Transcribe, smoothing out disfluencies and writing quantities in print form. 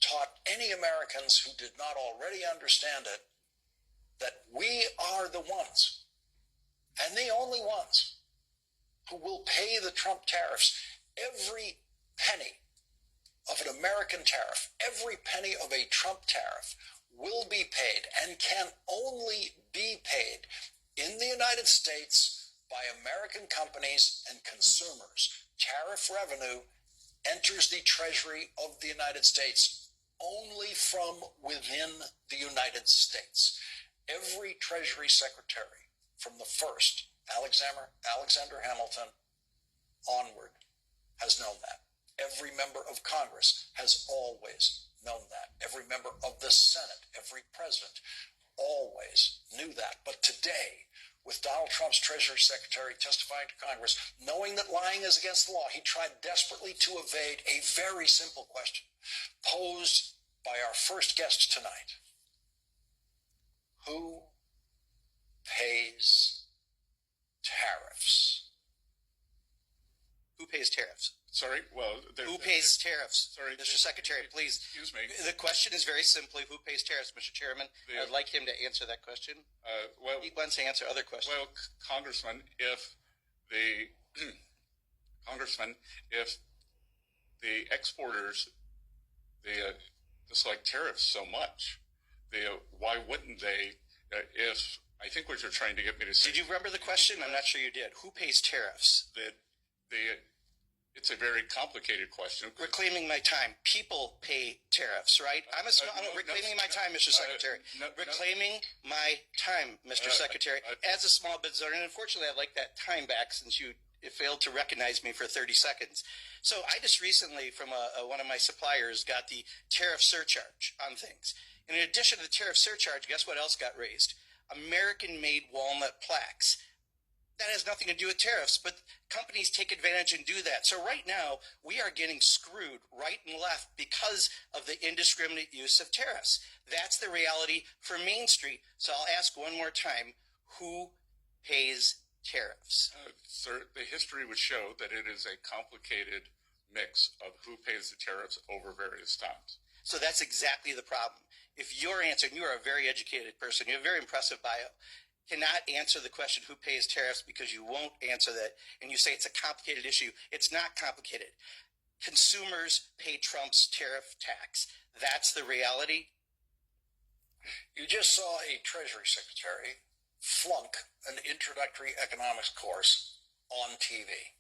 taught any Americans who did not already understand it that we are the ones, and the only ones, who will pay the Trump tariffs. Every penny of an American tariff, every penny of a Trump tariff will be paid and can only be paid in the United States by American companies and consumers. Tariff revenue enters the Treasury of the United States only from within the United States. Every Treasury Secretary from the first, Alexander Hamilton, onward, has known that. Every member of Congress has always known that. Every member of the Senate, every president always knew that. But today, with Donald Trump's Treasury Secretary testifying to Congress, knowing that lying is against the law, he tried desperately to evade a very simple question posed by our first guest tonight. Who pays tariffs? Who pays tariffs? Sorry, well... Who pays tariffs? Sorry, Mr. Secretary, please. Excuse me. The question is very simply, who pays tariffs, Mr. Chairman? I'd like him to answer that question. Well, he wants to answer other questions. Well, Congressman, if the exporters, dislike tariffs so much, why wouldn't they, if... I think what you're trying to get me to say... Did you remember the question? I'm not sure you did. Who pays tariffs? It's a very complicated question. Reclaiming my time. People pay tariffs, right? Reclaiming my time, Mr. Secretary. Reclaiming my time, Mr. Secretary. As a small business owner, and unfortunately I'd like that time back since you failed to recognize me for 30 seconds. So I just recently, from one of my suppliers, got the tariff surcharge on things. And in addition to the tariff surcharge, guess what else got raised? American-made walnut plaques. That has nothing to do with tariffs, but companies take advantage and do that. So right now, we are getting screwed right and left because of the indiscriminate use of tariffs. That's the reality for Main Street. So I'll ask one more time, who pays tariffs? Sir, the history would show that it is a complicated mix of who pays the tariffs over various times. So that's exactly the problem. If your answer, and you are a very educated person, you have a very impressive bio, cannot answer the question who pays tariffs because you won't answer that, and you say it's a complicated issue. It's not complicated. Consumers pay Trump's tariff tax. That's the reality. You just saw a Treasury Secretary flunk an introductory economics course on TV.